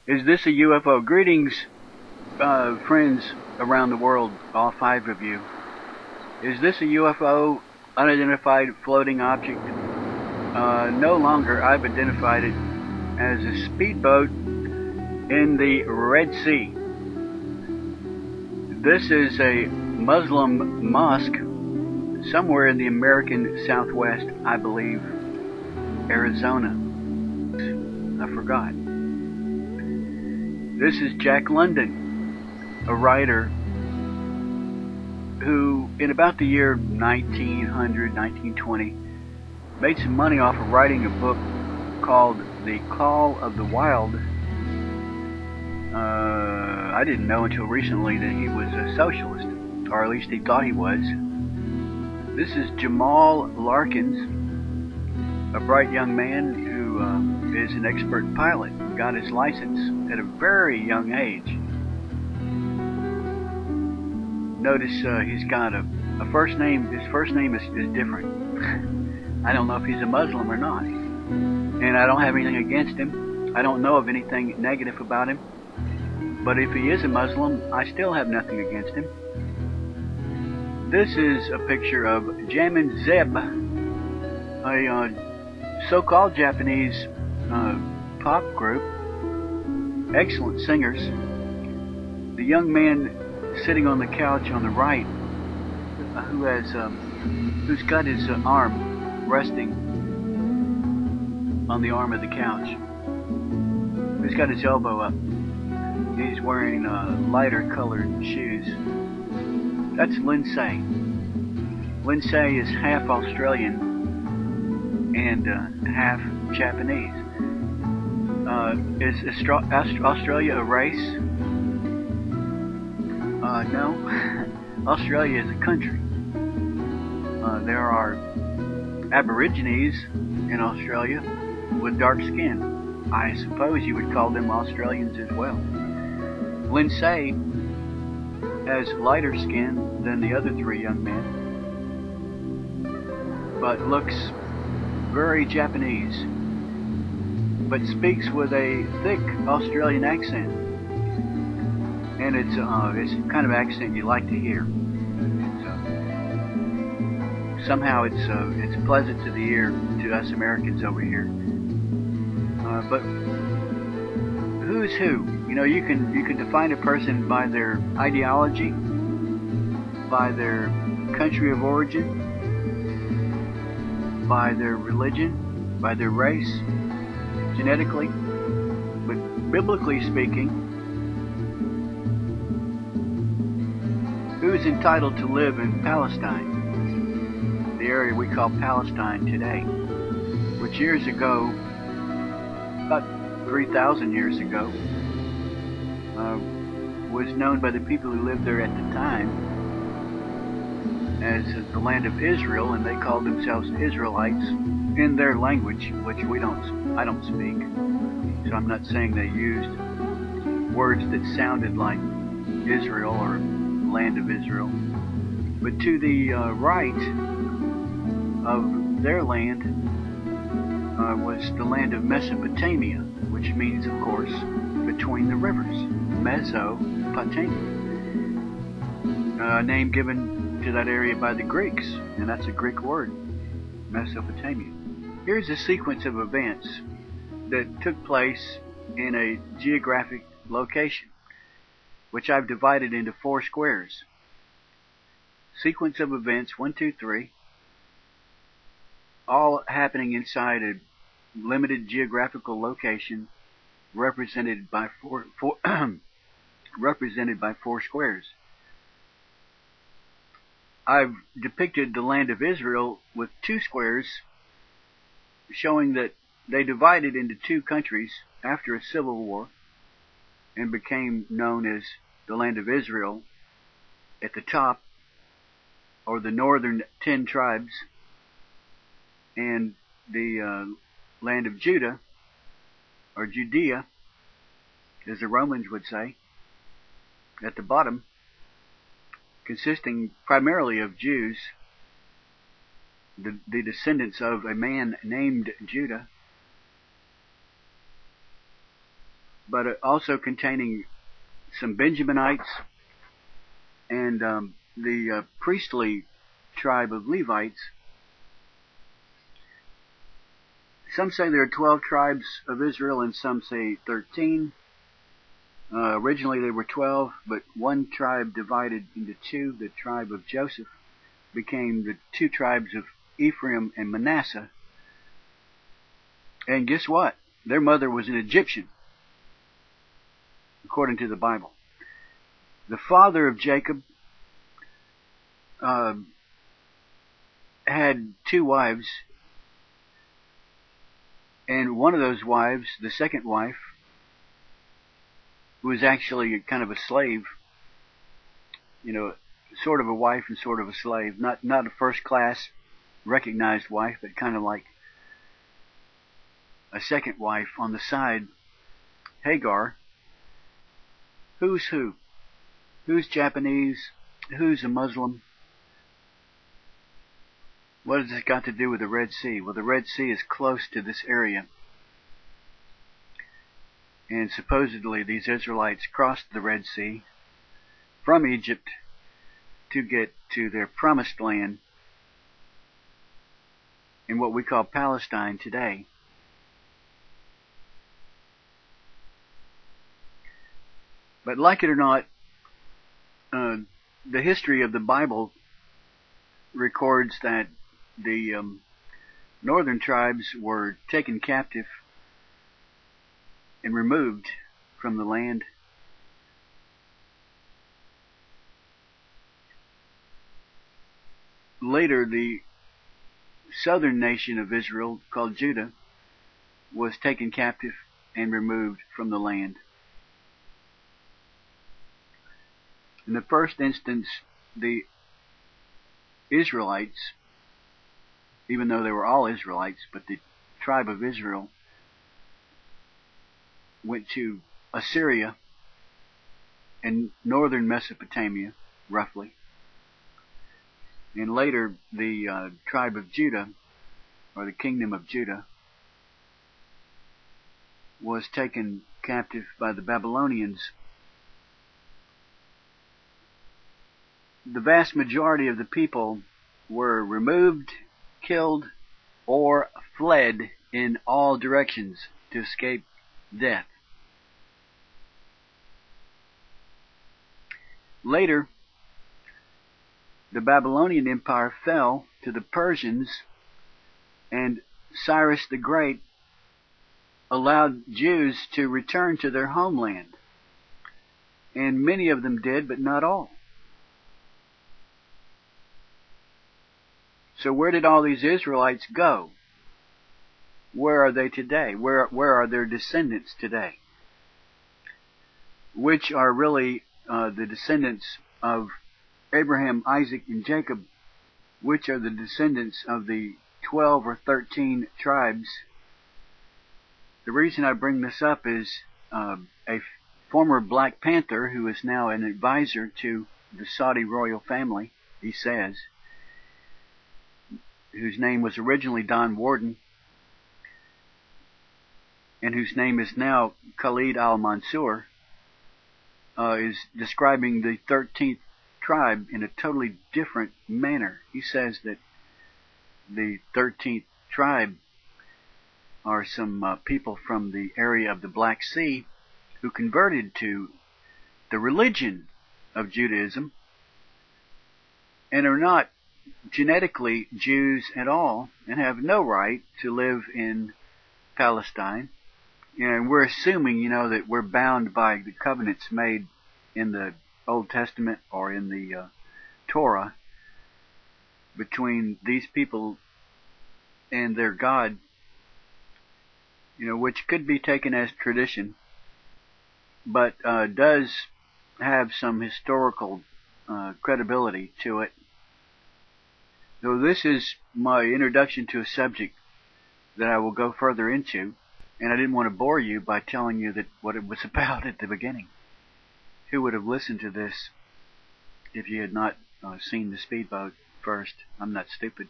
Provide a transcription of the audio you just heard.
Is this a UFO? Greetings, friends around the world, all 5 of you. Is this a UFO, unidentified floating object? No longer. I've identified it as a speedboat in the Red Sea. This is a Muslim mosque somewhere in the American Southwest, I believe, Arizona. I forgot. This is Jack London, a writer who, in about the year 1900, 1920, made some money off of writing a book called The Call of the Wild. I didn't know until recently that he was a socialist, or at least he thought he was. This is Jamal Larkins, a bright young man who is an expert pilot. Got his license at a very young age. Notice he's got a first name. His first name is different. I don't know if he's a Muslim or not. And I don't have anything against him. I don't know of anything negative about him. But if he is a Muslim, I still have nothing against him. This is a picture of Jamin Zeb, a so-called Japanese pop group. Excellent singers. The young man sitting on the couch on the right, who's got his arm resting on the arm of the couch, who's got his elbow up. He's wearing lighter colored shoes. That's Lindsay. Lindsay is half Australian and half Japanese. Is Australia a race? No. Australia is a country. There are Aborigines in Australia with dark skin. I suppose you would call them Australians as well. Lindsay has lighter skin than the other 3 young men, but looks very Japanese, but speaks with a thick Australian accent, and it's kind of accent you like to hear. Somehow it's pleasant to the ear to us Americans over here. But who's who? You know, you can define a person by their ideology, by their country of origin, by their religion, by their race, genetically. But biblically speaking, who is entitled to live in Palestine, the area we call Palestine today, which years ago, about 3,000 years ago, was known by the people who lived there at the time as the land of Israel, and they called themselves Israelites in their language, which I don't speak. So I'm not saying they used words that sounded like Israel or land of Israel. But to the right of their land was the land of Mesopotamia, which means, of course, between the rivers. Mesopotamia. A name given to that area by the Greeks, and that's a Greek word, Mesopotamia. Here's a sequence of events that took place in a geographic location, which I've divided into 4 squares. Sequence of events, 1, 2, 3, all happening inside a limited geographical location represented by four squares. I've depicted the land of Israel with 2 squares, showing that they divided into 2 countries after a civil war and became known as the land of Israel at the top, or the northern 10 tribes, and the land of Judah, or Judea, as the Romans would say, at the bottom, consisting primarily of Jews, the descendants of a man named Judah. but also containing some Benjaminites and the priestly tribe of Levites. Some say there are 12 tribes of Israel, and some say 13. Originally there were 12, but one tribe divided into two. The tribe of Joseph became the two tribes of Ephraim and Manasseh. And guess what? Their mother was an Egyptian, according to the Bible. The father of Jacob had two wives, and one of those wives, the second wife, was actually kind of a slave, sort of a wife and sort of a slave, not a first class recognized wife, but kind of like a second wife on the side. Hagar. Who's who? Who's Japanese? Who's a Muslim? What has this got to do with the Red Sea? Well, the Red Sea is close to this area. And supposedly these Israelites crossed the Red Sea from Egypt to get to their promised land in what we call Palestine today. But like it or not, the history of the Bible records that the northern tribes were taken captive and removed from the land. Later, the southern nation of Israel, called Judah, was taken captive and removed from the land. In the first instance, the Israelites, even though they were all Israelites, but the tribe of Israel went to Assyria and northern Mesopotamia, roughly. And later, the tribe of Judah, or the kingdom of Judah, was taken captive by the Babylonians. The vast majority of the people were removed, killed, or fled in all directions to escape death. Later, the Babylonian Empire fell to the Persians, and Cyrus the Great allowed Jews to return to their homeland. And many of them did, but not all. So where did all these Israelites go? Where are they today? Where are their descendants today? Which are really the descendants of Abraham, Isaac, and Jacob, which are the descendants of the 12 or 13 tribes. The reason I bring this up is a former Black Panther who is now an advisor to the Saudi royal family, he says, whose name was originally Don Warden, and whose name is now Khalid Al-Manour, is describing the 13th tribe in a totally different manner. He says that the 13th tribe are some people from the area of the Black Sea who converted to the religion of Judaism and are not genetically Jews at all and have no right to live in Palestine. And we're assuming, that we're bound by the covenants made in the Old Testament or in the Torah between these people and their God, which could be taken as tradition, but does have some historical credibility to it. So this is my introduction to a subject that I will go further into, and I didn't want to bore you by telling you that what it was about at the beginning. Who would have listened to this if you had not seen the speedboat first? I'm not stupid.